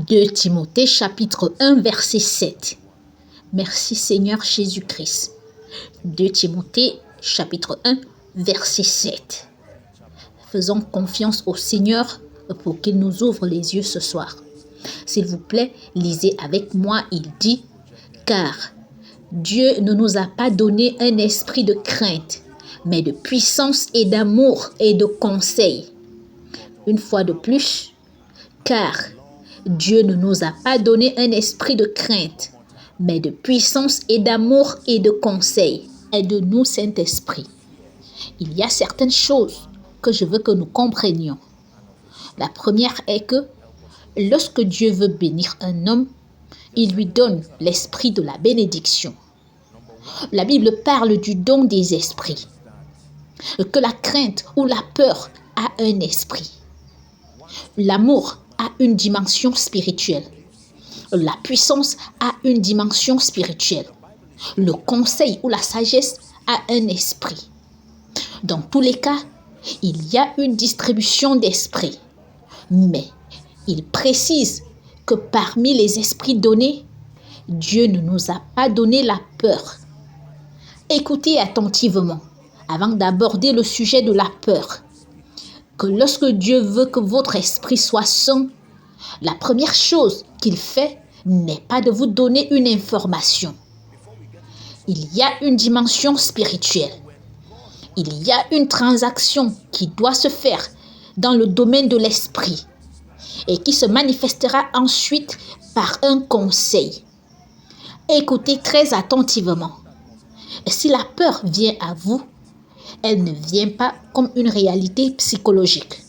2 Timothée chapitre 1 verset 7. Merci Seigneur Jésus-Christ. 2 Timothée chapitre 1 verset 7. Faisons confiance au Seigneur pour qu'il nous ouvre les yeux ce soir. S'il vous plaît, lisez avec moi, il dit « Car Dieu ne nous a pas donné un esprit de crainte, mais de puissance et d'amour et de conseil. » Une fois de plus, « Car Dieu ne nous a pas donné un esprit de crainte, mais de puissance et d'amour et de conseil. » Aide-nous, Saint-Esprit. Il y a certaines choses que je veux que nous comprenions. La première est que lorsque Dieu veut bénir un homme, il lui donne l'esprit de la bénédiction. La Bible parle du don des esprits. Que la crainte ou la peur a un esprit. L'amour a une dimension spirituelle. La puissance a une dimension spirituelle. Le conseil ou la sagesse a un esprit. Dans tous les cas, il y a une distribution d'esprits. Mais il précise que parmi les esprits donnés, Dieu ne nous a pas donné la peur. Écoutez attentivement avant d'aborder le sujet de la peur. Que lorsque Dieu veut que votre esprit soit sain, la première chose qu'il fait n'est pas de vous donner une information. Il y a une dimension spirituelle. Il y a une transaction qui doit se faire dans le domaine de l'esprit et qui se manifestera ensuite par un conseil. Écoutez très attentivement. Si la peur vient à vous, elle ne vient pas comme une réalité psychologique.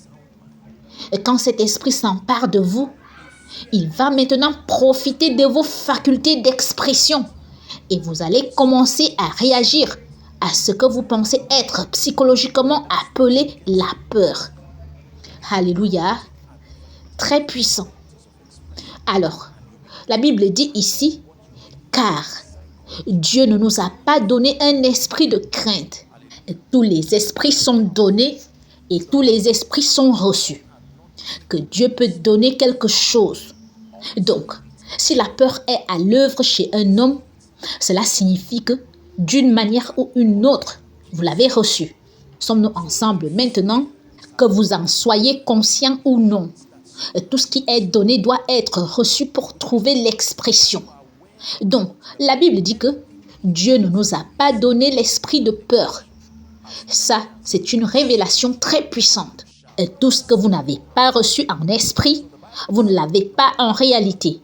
Et quand cet esprit s'empare de vous, il va maintenant profiter de vos facultés d'expression et vous allez commencer à réagir à ce que vous pensez être psychologiquement appelé la peur. Alléluia, très puissant. Alors, la Bible dit ici, car Dieu ne nous a pas donné un esprit de crainte. Tous les esprits sont donnés et tous les esprits sont reçus. Que Dieu peut donner quelque chose. Donc, si la peur est à l'œuvre chez un homme, cela signifie que d'une manière ou une autre, vous l'avez reçu. Sommes-nous ensemble maintenant? Que vous en soyez conscient ou non, tout ce qui est donné doit être reçu pour trouver l'expression. Donc, la Bible dit que Dieu ne nous a pas donné l'esprit de peur. Ça, c'est une révélation très puissante. Et tout ce que vous n'avez pas reçu en esprit, vous ne l'avez pas en réalité.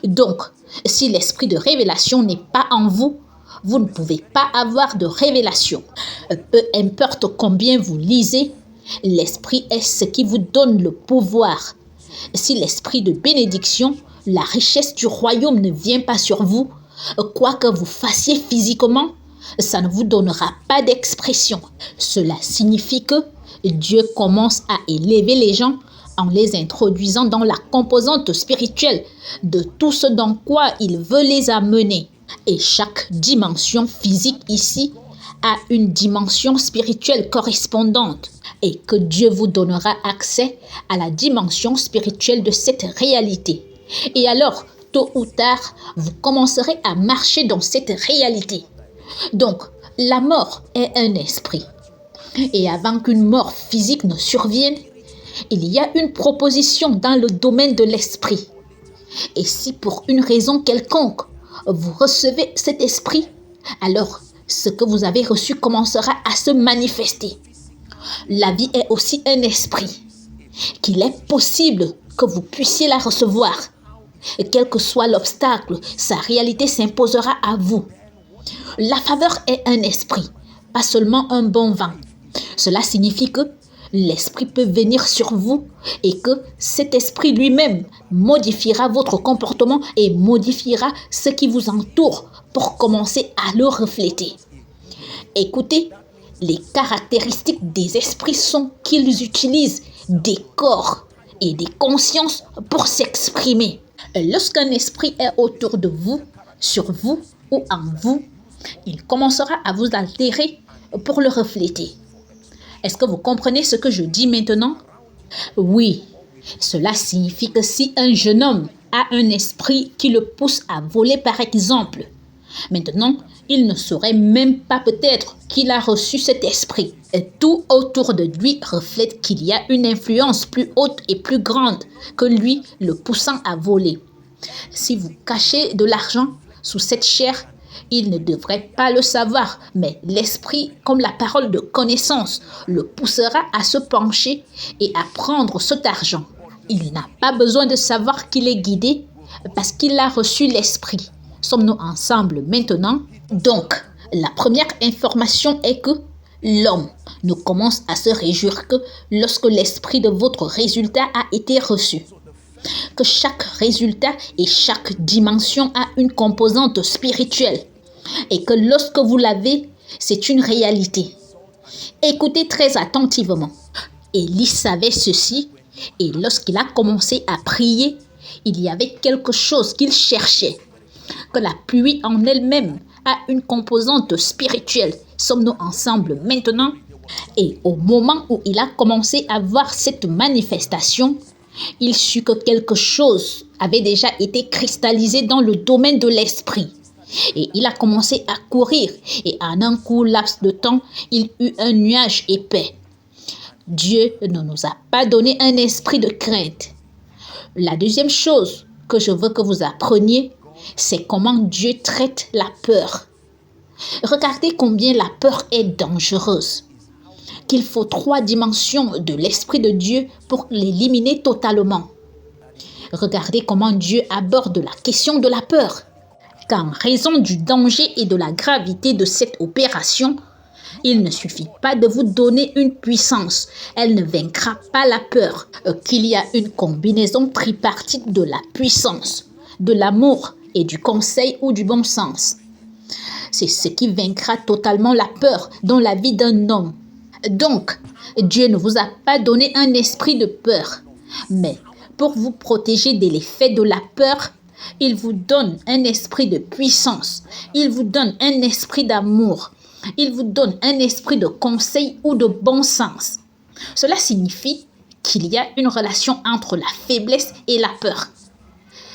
Donc, si l'esprit de révélation n'est pas en vous, vous ne pouvez pas avoir de révélation. Peu importe combien vous lisez, l'esprit est ce qui vous donne le pouvoir. Si l'esprit de bénédiction, la richesse du royaume ne vient pas sur vous, quoi que vous fassiez physiquement, ça ne vous donnera pas d'expression. Cela signifie que Dieu commence à élever les gens en les introduisant dans la composante spirituelle de tout ce dans quoi il veut les amener. Et chaque dimension physique ici a une dimension spirituelle correspondante. Et que Dieu vous donnera accès à la dimension spirituelle de cette réalité. Et alors, tôt ou tard, vous commencerez à marcher dans cette réalité. Donc, la mort est un esprit. Et avant qu'une mort physique ne survienne, il y a une proposition dans le domaine de l'esprit. Et si pour une raison quelconque, vous recevez cet esprit, alors ce que vous avez reçu commencera à se manifester. La vie est aussi un esprit, qu'il est possible que vous puissiez la recevoir. Et quel que soit l'obstacle, sa réalité s'imposera à vous. La faveur est un esprit, pas seulement un bon vent. Cela signifie que l'esprit peut venir sur vous et que cet esprit lui-même modifiera votre comportement et modifiera ce qui vous entoure pour commencer à le refléter. Écoutez, les caractéristiques des esprits sont qu'ils utilisent des corps et des consciences pour s'exprimer. Lorsqu'un esprit est autour de vous, sur vous ou en vous, il commencera à vous altérer pour le refléter. Est-ce que vous comprenez ce que je dis maintenant? Oui, cela signifie que si un jeune homme a un esprit qui le pousse à voler par exemple. Maintenant, il ne saurait même pas peut-être qu'il a reçu cet esprit. Et tout autour de lui reflète qu'il y a une influence plus haute et plus grande que lui, le poussant à voler. Si vous cachez de l'argent sous cette chair, il ne devrait pas le savoir, mais l'esprit, comme la parole de connaissance, le poussera à se pencher et à prendre cet argent. Il n'a pas besoin de savoir qu'il est guidé parce qu'il a reçu l'esprit. Sommes-nous ensemble maintenant? Donc, la première information est que l'homme ne commence à se réjouir que lorsque l'esprit de votre résultat a été reçu. Que chaque résultat et chaque dimension a une composante spirituelle et que lorsque vous l'avez, c'est une réalité. Écoutez très attentivement. Élie savait ceci et lorsqu'il a commencé à prier, il y avait quelque chose qu'il cherchait. Que la pluie en elle-même a une composante spirituelle. Sommes-nous ensemble maintenant? Et au moment où il a commencé à voir cette manifestation, il sut que quelque chose avait déjà été cristallisé dans le domaine de l'esprit. Et il a commencé à courir et en un court laps de temps, il eut un nuage épais. Dieu ne nous a pas donné un esprit de crainte. La deuxième chose que je veux que vous appreniez, c'est comment Dieu traite la peur. Regardez combien la peur est dangereuse. Qu'il faut 3 dimensions de l'Esprit de Dieu pour l'éliminer totalement. Regardez comment Dieu aborde la question de la peur. Qu'en raison du danger et de la gravité de cette opération, il ne suffit pas de vous donner une puissance. Elle ne vaincra pas la peur. Qu'il y a une combinaison tripartite de la puissance, de l'amour et du conseil ou du bon sens. C'est ce qui vaincra totalement la peur dans la vie d'un homme. Donc, Dieu ne vous a pas donné un esprit de peur, mais pour vous protéger de l'effet de la peur, il vous donne un esprit de puissance, il vous donne un esprit d'amour, il vous donne un esprit de conseil ou de bon sens. Cela signifie qu'il y a une relation entre la faiblesse et la peur.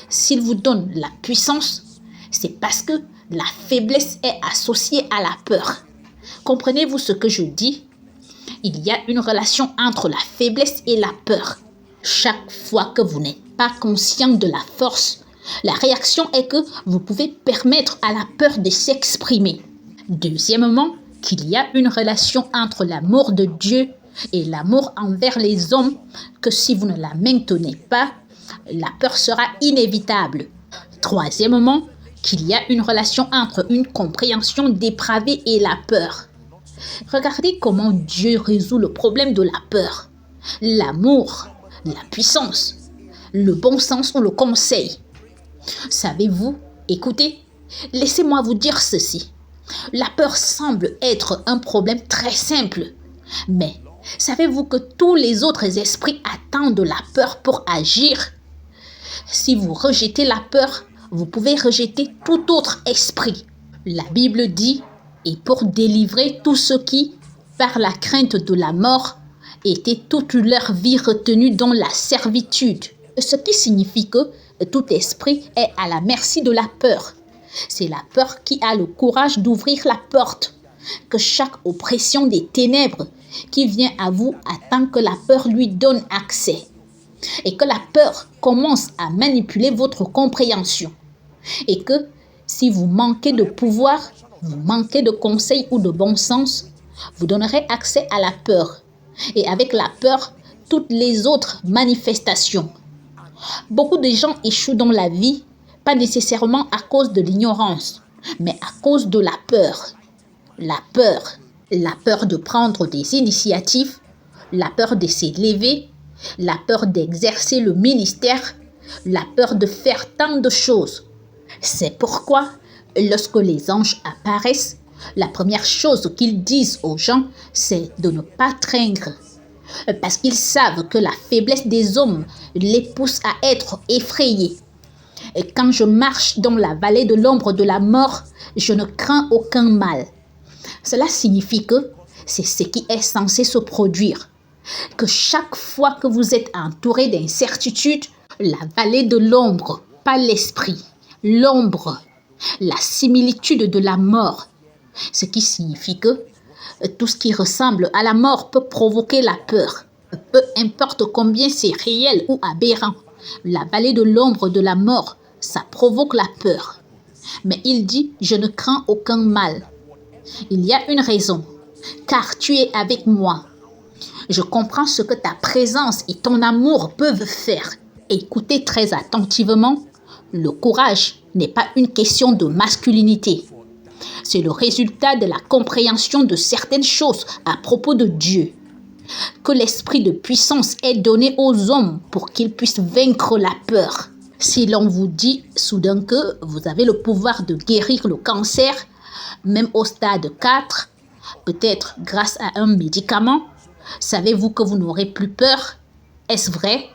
S'il vous donne la puissance, c'est parce que la faiblesse est associée à la peur. Comprenez-vous ce que je dis? Il y a une relation entre la faiblesse et la peur. Chaque fois que vous n'êtes pas conscient de la force, la réaction est que vous pouvez permettre à la peur de s'exprimer. Deuxièmement, qu'il y a une relation entre l'amour de Dieu et l'amour envers les hommes, que si vous ne la maintenez pas, la peur sera inévitable. Troisièmement, qu'il y a une relation entre une compréhension dépravée et la peur. Regardez comment Dieu résout le problème de la peur. L'amour, la puissance, le bon sens ou le conseil. Savez-vous, écoutez, laissez-moi vous dire ceci. La peur semble être un problème très simple. Mais savez-vous que tous les autres esprits attendent la peur pour agir? Si vous rejetez la peur, vous pouvez rejeter tout autre esprit. La Bible dit: et pour délivrer tous ceux qui, par la crainte de la mort, étaient toute leur vie retenus dans la servitude. Ce qui signifie que tout esprit est à la merci de la peur. C'est la peur qui a le courage d'ouvrir la porte. Que chaque oppression des ténèbres qui vient à vous attend que la peur lui donne accès. Et que la peur commence à manipuler votre compréhension. Et que si vous manquez de pouvoir, vous manquez de conseils ou de bon sens, vous donnerez accès à la peur. Et avec la peur, toutes les autres manifestations. Beaucoup de gens échouent dans la vie, pas nécessairement à cause de l'ignorance, mais à cause de la peur. La peur de prendre des initiatives, la peur de s'élever, la peur d'exercer le ministère, la peur de faire tant de choses. C'est pourquoi, lorsque les anges apparaissent, la première chose qu'ils disent aux gens, c'est de ne pas craindre. Parce qu'ils savent que la faiblesse des hommes les pousse à être effrayés. Et quand je marche dans la vallée de l'ombre de la mort, je ne crains aucun mal. Cela signifie que c'est ce qui est censé se produire. Que chaque fois que vous êtes entouré d'incertitude, la vallée de l'ombre pas l'esprit, l'ombre, la similitude de la mort. Ce qui signifie que tout ce qui ressemble à la mort peut provoquer la peur. Peu importe combien c'est réel ou aberrant. La vallée de l'ombre de la mort, ça provoque la peur. Mais il dit, je ne crains aucun mal. Il y a une raison, car tu es avec moi. Je comprends ce que ta présence et ton amour peuvent faire. Écoutez très attentivement, le courage n'est pas une question de masculinité. C'est le résultat de la compréhension de certaines choses à propos de Dieu. Que l'esprit de puissance est donné aux hommes pour qu'ils puissent vaincre la peur. Si l'on vous dit soudain que vous avez le pouvoir de guérir le cancer, même au stade 4, peut-être grâce à un médicament, savez-vous que vous n'aurez plus peur? Est-ce vrai?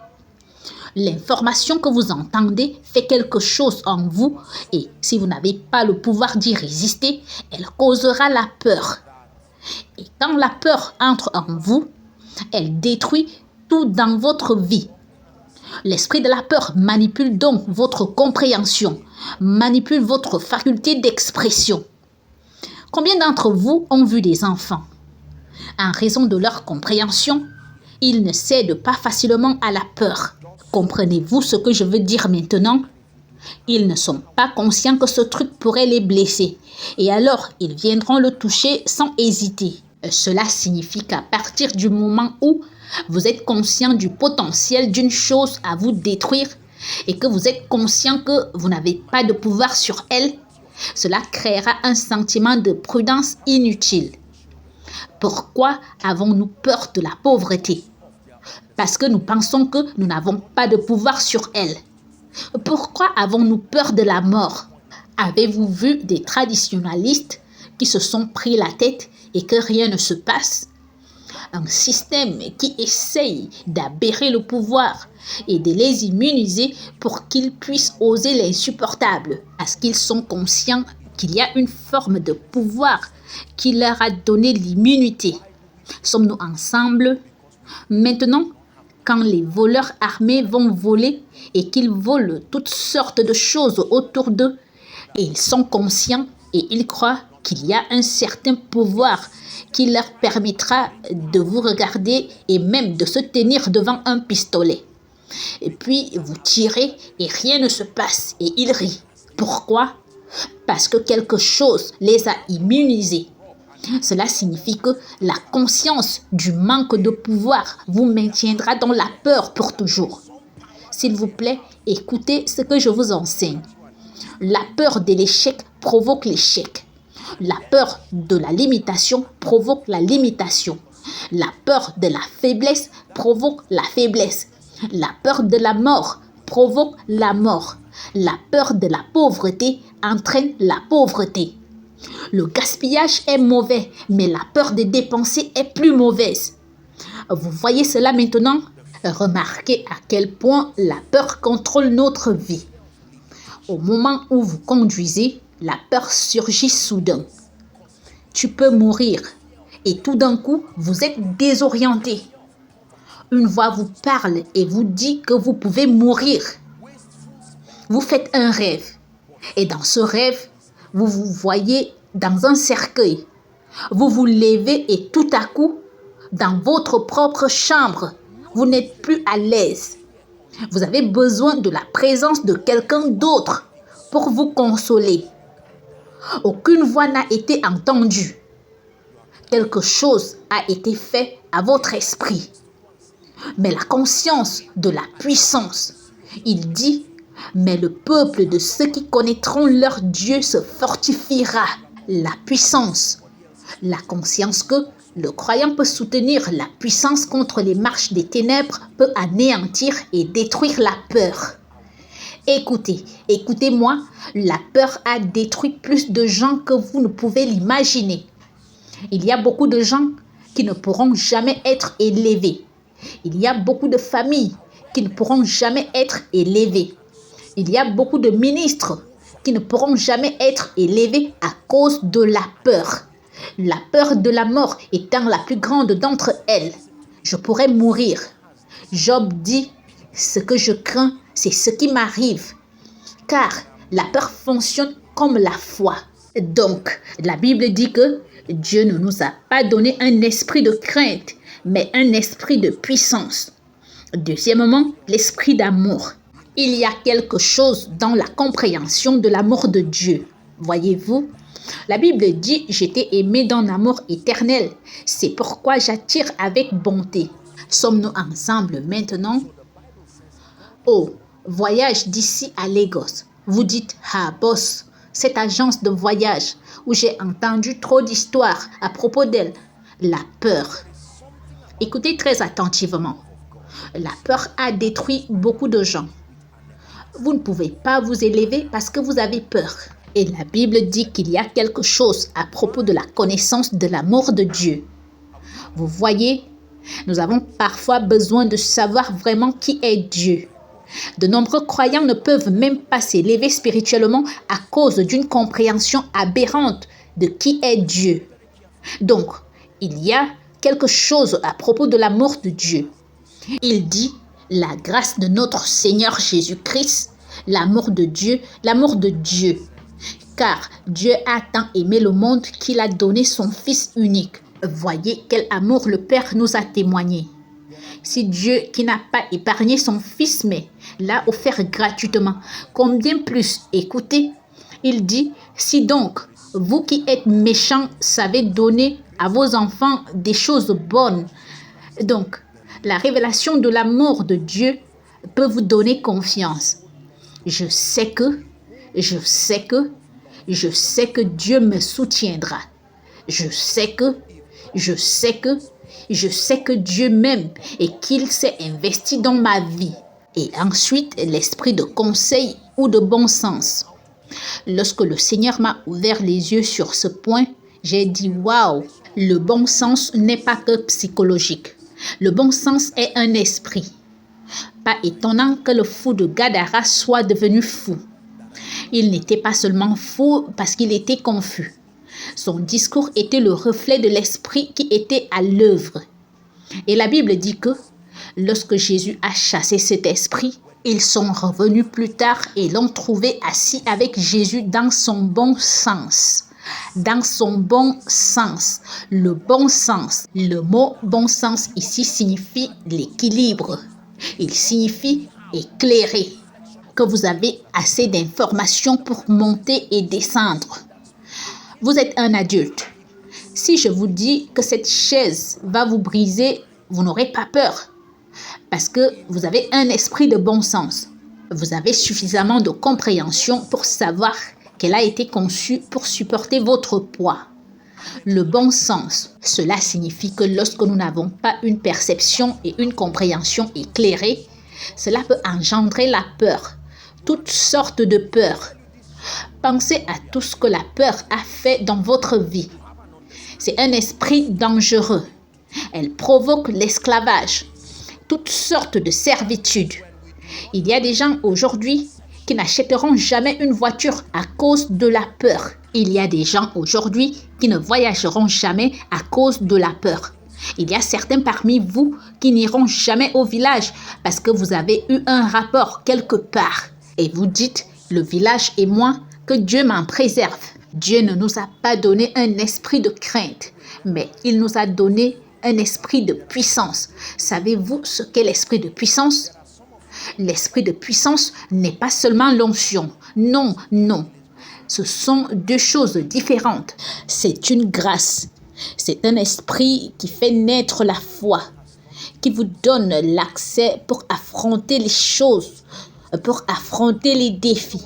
L'information que vous entendez fait quelque chose en vous et si vous n'avez pas le pouvoir d'y résister, elle causera la peur. Et quand la peur entre en vous, elle détruit tout dans votre vie. L'esprit de la peur manipule donc votre compréhension, manipule votre faculté d'expression. Combien d'entre vous ont vu des enfants? En raison de leur compréhension, ils ne cèdent pas facilement à la peur. Comprenez-vous ce que je veux dire maintenant? Ils ne sont pas conscients que ce truc pourrait les blesser. Et alors, ils viendront le toucher sans hésiter. Cela signifie qu'à partir du moment où vous êtes conscient du potentiel d'une chose à vous détruire et que vous êtes conscient que vous n'avez pas de pouvoir sur elle, cela créera un sentiment de prudence inutile. Pourquoi avons-nous peur de la pauvreté? Parce que nous pensons que nous n'avons pas de pouvoir sur elle. Pourquoi avons-nous peur de la mort? Avez-vous vu des traditionalistes qui se sont pris la tête et que rien ne se passe? Un système qui essaye d'aberrer le pouvoir et de les immuniser pour qu'ils puissent oser l'insupportable, parce qu'ils sont conscients qu'il y a une forme de pouvoir qui leur a donné l'immunité. Sommes-nous ensemble? Maintenant, quand les voleurs armés vont voler et qu'ils volent toutes sortes de choses autour d'eux, et ils sont conscients et ils croient qu'il y a un certain pouvoir qui leur permettra de vous regarder et même de se tenir devant un pistolet. Et puis vous tirez et rien ne se passe et ils rient. Pourquoi? Parce que quelque chose les a immunisés. Cela signifie que la conscience du manque de pouvoir vous maintiendra dans la peur pour toujours. S'il vous plaît, écoutez ce que je vous enseigne. La peur de l'échec provoque l'échec. La peur de la limitation provoque la limitation. La peur de la faiblesse provoque la faiblesse. La peur de la mort provoque la mort. La peur de la pauvreté entraîne la pauvreté. Le gaspillage est mauvais, mais la peur de dépenser est plus mauvaise. Vous voyez cela maintenant? Remarquez à quel point la peur contrôle notre vie. Au moment où vous conduisez, la peur surgit soudain. Tu peux mourir et tout d'un coup, vous êtes désorienté. Une voix vous parle et vous dit que vous pouvez mourir. Vous faites un rêve et dans ce rêve, vous vous voyez dans un cercueil. Vous vous levez et tout à coup, dans votre propre chambre, vous n'êtes plus à l'aise. Vous avez besoin de la présence de quelqu'un d'autre pour vous consoler. Aucune voix n'a été entendue. Quelque chose a été fait à votre esprit. Mais la conscience de la puissance, il dit, mais le peuple de ceux qui connaîtront leur Dieu se fortifiera. La puissance, la conscience que le croyant peut soutenir la puissance contre les marches des ténèbres peut anéantir et détruire la peur. Écoutez, écoutez-moi, la peur a détruit plus de gens que vous ne pouvez l'imaginer. Il y a beaucoup de gens qui ne pourront jamais être élevés. Il y a beaucoup de familles qui ne pourront jamais être élevées. Il y a beaucoup de ministres qui ne pourront jamais être élevés à cause de la peur. La peur de la mort étant la plus grande d'entre elles. Je pourrais mourir. Job dit, ce que je crains, c'est ce qui m'arrive. car la peur fonctionne comme la foi. Donc, la Bible dit que Dieu ne nous a pas donné un esprit de crainte, mais un esprit de puissance. Deuxièmement, l'esprit d'amour. Il y a quelque chose dans la compréhension de l'amour de Dieu. Voyez-vous, la Bible dit « J'étais aimé d'un amour éternel. C'est pourquoi j'attire avec bonté. » Sommes-nous ensemble maintenant? Oh, voyage d'ici à Lagos. Vous dites « Ah, boss, cette agence de voyage où j'ai entendu trop d'histoires à propos d'elle. » La peur. Écoutez très attentivement. La peur a détruit beaucoup de gens. Vous ne pouvez pas vous élever parce que vous avez peur. Et la Bible dit qu'il y a quelque chose à propos de la connaissance de l'amour de Dieu. Vous voyez, nous avons parfois besoin de savoir vraiment qui est Dieu. De nombreux croyants ne peuvent même pas s'élever spirituellement à cause d'une compréhension aberrante de qui est Dieu. Donc, il y a quelque chose à propos de l'amour de Dieu. Il dit « La grâce de notre Seigneur Jésus-Christ, l'amour de Dieu, car Dieu a tant aimé le monde qu'il a donné son Fils unique. » Voyez quel amour le Père nous a témoigné. Si Dieu qui n'a pas épargné son Fils, mais l'a offert gratuitement, combien plus, écoutez, il dit « Si donc, vous qui êtes méchants savez donner à vos enfants des choses bonnes. » Donc, la révélation de l'amour de Dieu peut vous donner confiance. Je sais que Dieu me soutiendra. Je sais que Dieu m'aime et qu'il s'est investi dans ma vie. Et ensuite, l'esprit de conseil ou de bon sens. Lorsque le Seigneur m'a ouvert les yeux sur ce point, j'ai dit « Waouh, le bon sens n'est pas que psychologique. Le bon sens est un esprit. » Pas étonnant que le fou de Gadara soit devenu fou. Il n'était pas seulement fou parce qu'il était confus. Son discours était le reflet de l'esprit qui était à l'œuvre. Et la Bible dit que lorsque Jésus a chassé cet esprit, ils sont revenus plus tard et l'ont trouvé assis avec Jésus dans son bon sens. Dans son bon sens. Le bon sens. Le mot bon sens ici signifie l'équilibre. Il signifie éclairer. Que vous avez assez d'informations pour monter et descendre. Vous êtes un adulte. Si je vous dis que cette chaise va vous briser, vous n'aurez pas peur. Parce que vous avez un esprit de bon sens. Vous avez suffisamment de compréhension pour savoir qu'elle a été conçue pour supporter votre poids. Le bon sens, cela signifie que lorsque nous n'avons pas une perception et une compréhension éclairée, cela peut engendrer la peur, toutes sortes de peurs. Pensez à tout ce que la peur a fait dans votre vie. C'est un esprit dangereux. Elle provoque l'esclavage, toutes sortes de servitudes. Il y a des gens aujourd'hui qui n'achèteront jamais une voiture à cause de la peur. Il y a des gens aujourd'hui qui ne voyageront jamais à cause de la peur. Il y a certains parmi vous qui n'iront jamais au village parce que vous avez eu un rapport quelque part. Et vous dites, le village et moi, que Dieu m'en préserve. Dieu ne nous a pas donné un esprit de crainte, mais il nous a donné un esprit de puissance. Savez-vous ce qu'est l'esprit de puissance? L'esprit de puissance n'est pas seulement l'onction. Non, non. Ce sont deux choses différentes. C'est une grâce. C'est un esprit qui fait naître la foi, qui vous donne l'accès pour affronter les choses, pour affronter les défis.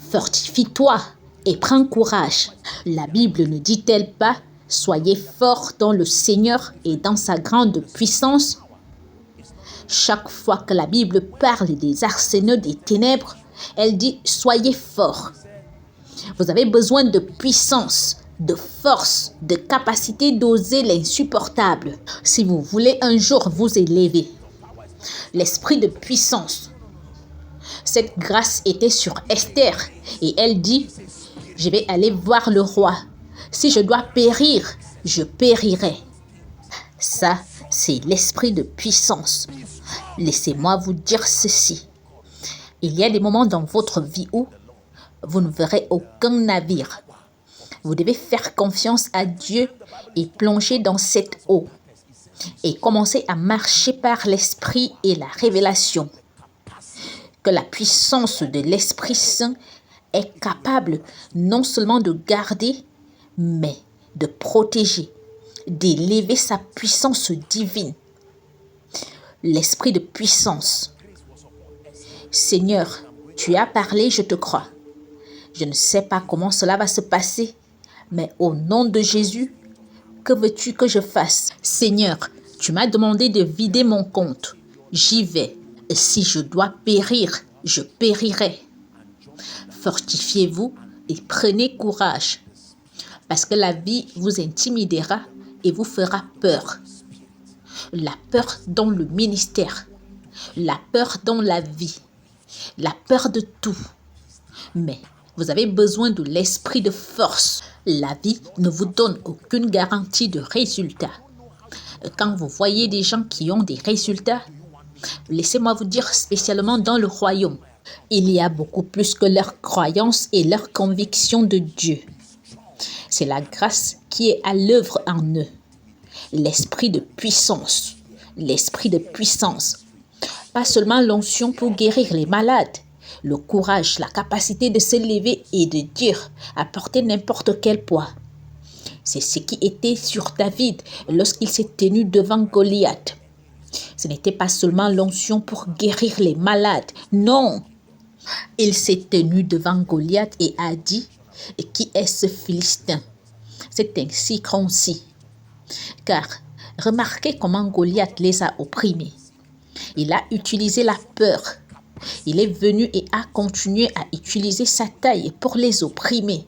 Fortifie-toi et prends courage. La Bible ne dit-elle pas « Soyez forts dans le Seigneur et dans sa grande puissance » ? Chaque fois que la Bible parle des arsenaux des ténèbres, elle dit « Soyez forts ». Vous avez besoin de puissance, de force, de capacité d'oser l'insupportable si vous voulez un jour vous élever. L'esprit de puissance. Cette grâce était sur Esther et elle dit « Je vais aller voir le roi. Si je dois périr, je périrai. » Ça, c'est l'esprit de puissance. Laissez-moi vous dire ceci. Il y a des moments dans votre vie où vous ne verrez aucun navire. Vous devez faire confiance à Dieu et plonger dans cette eau et commencer à marcher par l'Esprit et la révélation. Que la puissance de l'Esprit Saint est capable non seulement de garder, mais de protéger, d'élever sa puissance divine. L'esprit de puissance. Seigneur, tu as parlé, je te crois. Je ne sais pas comment cela va se passer, mais au nom de Jésus, que veux-tu que je fasse? Seigneur, tu m'as demandé de vider mon compte. J'y vais. Et si je dois périr, je périrai. Fortifiez-vous et prenez courage, parce que la vie vous intimidera et vous fera peur. La peur dans le ministère, la peur dans la vie, la peur de tout. Mais vous avez besoin de l'esprit de force. La vie ne vous donne aucune garantie de résultat. Quand vous voyez des gens qui ont des résultats, laissez-moi vous dire spécialement dans le royaume, il y a beaucoup plus que leur croyance et leur conviction de Dieu. C'est la grâce qui est à l'œuvre en eux. L'esprit de puissance. L'esprit de puissance. Pas seulement l'onction pour guérir les malades, le courage, la capacité de se lever et de dire, à porter n'importe quel poids. C'est ce qui était sur David lorsqu'il s'est tenu devant Goliath. Ce n'était pas seulement l'onction pour guérir les malades, non. Il s'est tenu devant Goliath et a dit, « Qui est ce Philistin ?» C'est ainsi concis. Car remarquez comment Goliath les a opprimés. Il a utilisé la peur. Il est venu et a continué à utiliser sa taille pour les opprimer.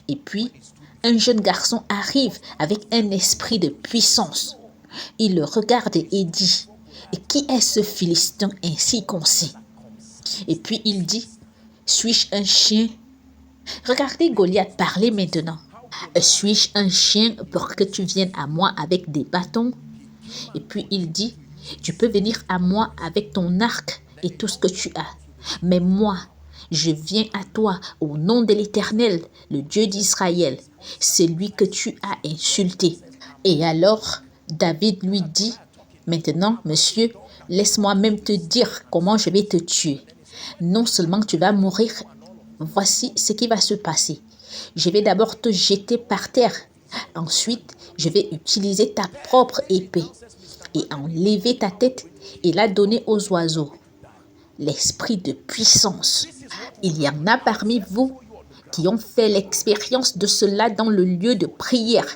Et puis, un jeune garçon arrive avec un esprit de puissance. Il le regarde et dit, « Qui est ce Philistin ainsi concis ?» Et puis il dit, « Suis-je un chien ?» Regardez Goliath parler maintenant. « Suis-je un chien pour que tu viennes à moi avec des bâtons ?» Et puis il dit, « Tu peux venir à moi avec ton arc et tout ce que tu as. Mais moi, je viens à toi au nom de l'Éternel, le Dieu d'Israël, celui que tu as insulté. » Et alors, David lui dit, « Maintenant, monsieur, laisse-moi même te dire comment je vais te tuer. Non seulement tu vas mourir, voici ce qui va se passer. Je vais d'abord te jeter par terre. Ensuite, je vais utiliser ta propre épée et enlever ta tête et la donner aux oiseaux. » L'esprit de puissance. Il y en a parmi vous qui ont fait l'expérience de cela dans le lieu de prière.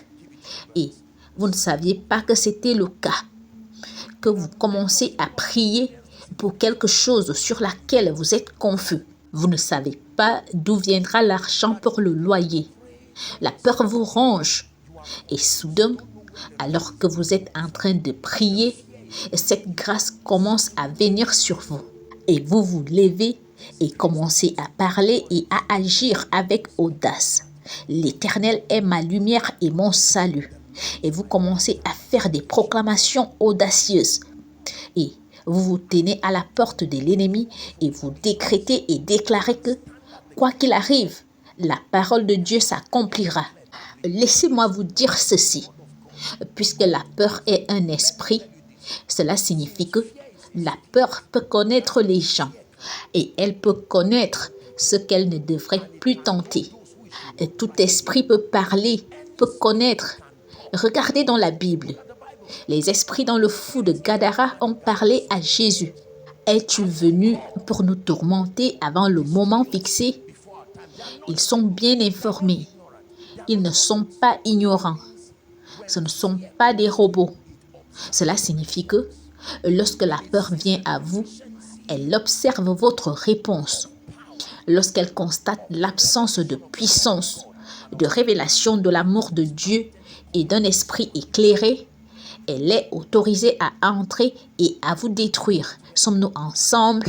Et vous ne saviez pas que c'était le cas. Que vous commencez à prier pour quelque chose sur laquelle vous êtes confus. Vous ne savez pas d'où viendra l'argent pour le loyer. La peur vous ronge. Et soudain, alors que vous êtes en train de prier, cette grâce commence à venir sur vous. Et vous vous levez et commencez à parler et à agir avec audace. L'Éternel est ma lumière et mon salut. Et vous commencez à faire des proclamations audacieuses. Et vous vous tenez à la porte de l'ennemi et vous décrétez et déclarez que, quoi qu'il arrive, la parole de Dieu s'accomplira. Laissez-moi vous dire ceci. Puisque la peur est un esprit, cela signifie que la peur peut connaître les gens et elle peut connaître ce qu'elle ne devrait plus tenter. Et tout esprit peut parler, peut connaître. Regardez dans la Bible. Les esprits dans le fou de Gadara ont parlé à Jésus. « Es-tu venu pour nous tourmenter avant le moment fixé ?» Ils sont bien informés. Ils ne sont pas ignorants. Ce ne sont pas des robots. Cela signifie que lorsque la peur vient à vous, elle observe votre réponse. Lorsqu'elle constate l'absence de puissance, de révélation de l'amour de Dieu et d'un esprit éclairé, elle est autorisée à entrer et à vous détruire. Sommes-nous ensemble?